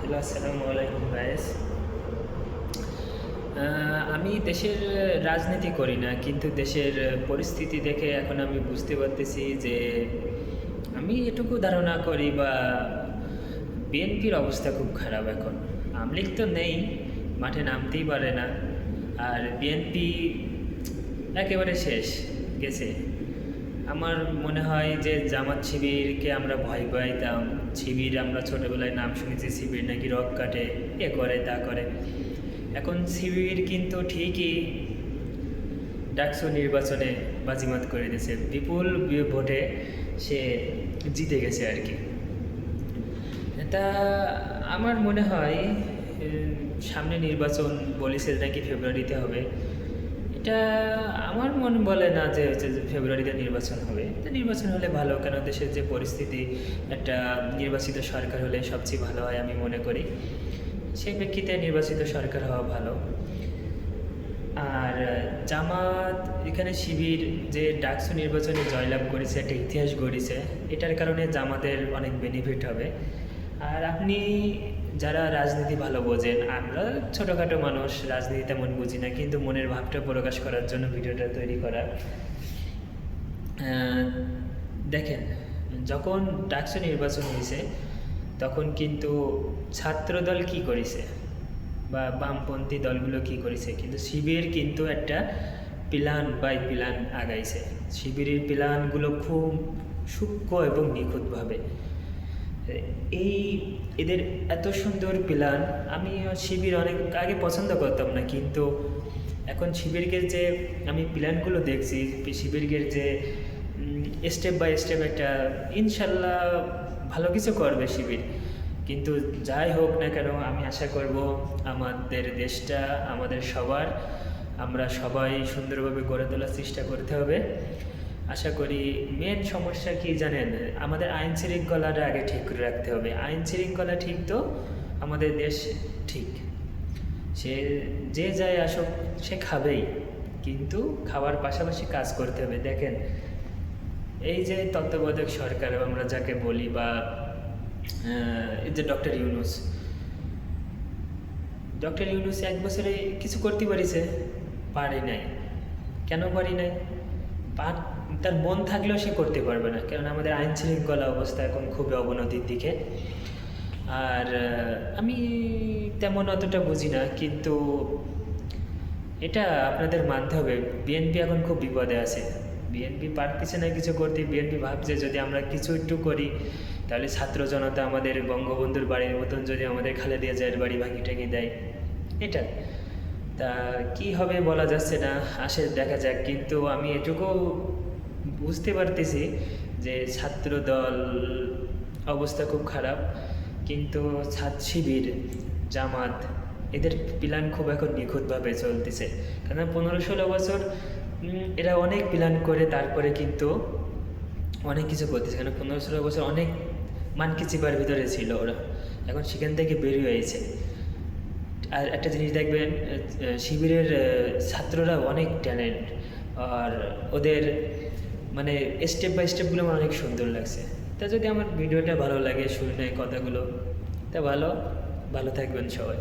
Hello, আসসালামু আলাইকুম guys. আমি দেশের রাজনীতি করি না, কিন্তু দেশের পরিস্থিতি দেখে এখন আমি বুঝতে পারতেছি যে আমি এটুকু ধারণা করি বা বিএনপির অবস্থা খুব খারাপ এখন। আওয়ামী লীগ তো নেই, মাঠে নামতেই পারে না। আর বিএনপি একেবারে শেষ গেছে। আমার মনে হয় যে জামাত শিবিরকে আমরা ভয় পাইতাম। শিবির আমরা ছোটোবেলায় নাম শুনেছি, শিবির নাকি রক কাটে, এ করে তা করে। এখন শিবির কিন্তু ঠিকই ডাকসু নির্বাচনে বাজিমাত করে দিয়েছে, বিপুল ভোটে সে জিতে গেছে আর কি। এটা আমার মনে হয় সামনে নির্বাচন বলেছে নাকি ফেব্রুয়ারিতে হবে। এটা আমার মন বলে না যে হচ্ছে যে ফেব্রুয়ারিতে নির্বাচন হবে। তো নির্বাচন হলে ভালো, কেন দেশের যে পরিস্থিতি, একটা নির্বাচিত সরকার হলে সবচেয়ে ভালো হয় আমি মনে করি। সেই প্রেক্ষিতে নির্বাচিত সরকার হওয়া ভালো। আর জামাত এখানে শিবির যে ডাকসু নির্বাচনে জয়লাভ করেছে, একটা ইতিহাস গড়েছে, এটার কারণে জামাতের অনেক বেনিফিট হবে। আর আপনি যারা রাজনীতি ভালো বোঝেন, আমরা ছোটোখাটো মানুষ, রাজনীতি তেমন বুঝি না, কিন্তু মনের ভাবটা প্রকাশ করার জন্য ভিডিওটা তৈরি করা। দেখেন, যখন ডাকসু নির্বাচন হয়েছে তখন কিন্তু ছাত্রদল কি করেছে বা বামপন্থী দলগুলো কি করেছে, কিন্তু শিবির কিন্তু একটা প্ল্যান বাই প্ল্যান আগাইছে। শিবিরের প্ল্যানগুলো খুব সূক্ষ্ম এবং নিখুঁতভাবে। এই এদের এত সুন্দর প্ল্যান, আমি শিবির অনেক আগে পছন্দ করতাম না, কিন্তু এখন শিবিরকে যে আমি প্ল্যানগুলো দেখছি, শিবিরকে যে স্টেপ বাই স্টেপ একটা ইনশাল্লাহ ভালো কিছু করবে শিবির। কিন্তু যাই হোক না কেন, আমি আশা করব আমাদের দেশটা আমাদের সবার, আমরা সবাই সুন্দরভাবে গড়ে তোলার চেষ্টা করতে হবে। আশা করি মেন সমস্যা কি জানেন, আমাদের আইন শৃঙ্খলাটা আগে ঠিক করে রাখতে হবে। আইন শৃঙ্খলা ঠিক তো আমাদের দেশ ঠিক। সে যে যায় আসুক, সে খাবেই, কিন্তু খাওয়ার পাশাপাশি কাজ করতে হবে। দেখেন, এই যে তত্ত্বাবধায়ক সরকার আমরা যাকে বলি, বা এই যে ডক্টর ইউনূস 1 বছরে কিছু করতে পারিছে? পারি নাই। কেন পারি নাই? তার মন থাকলেও সে করতে পারবে না, কারণ আমাদের আইন শৃঙ্খলা অবস্থা এখন খুবই অবনতির দিকে। আর আমি তেমন অতটা বুঝি না, কিন্তু এটা আপনাদের মানতে হবে, বিএনপি এখন খুব বিপদে আছে। বিএনপি পারতেছে না কিছু করতে। বিএনপি ভাবছে যদি আমরা কিছু একটু করি, তাহলে ছাত্র জনতা আমাদের বঙ্গবন্ধুর বাড়ির মতন যদি আমাদের খালেদা জিয়ার বাড়ি ভাঙি টাঙি দেয়। এটা তা কি হবে বলা যাচ্ছে না, আসে দেখা যাক। কিন্তু আমি এটুকু বুঝতে পারতেছি যে ছাত্র দল অবস্থা খুব খারাপ, কিন্তু ছাত্র শিবির, জামাত, এদের প্ল্যান খুব এখন নিখুঁতভাবে চলতেছে। কারণ 15-16 বছর এরা অনেক প্ল্যান করে তারপরে কিন্তু অনেক কিছু করতেছে। কারণ 15-16 বছর অনেক মানকি চিপার ভিতরে ছিল ওরা, এখন সেখান থেকে বেরিয়ে হয়েছে। আর একটা জিনিস দেখবেন, শিবিরের ছাত্ররা অনেক ট্যালেন্ট, আর ওদের মানে স্টেপ বাই স্টেপগুলো আমার অনেক সুন্দর লাগছে। তা যদি আমার ভিডিওটা ভালো লাগে, শুনে কথাগুলো, তা ভালো থাকবেন সবাই।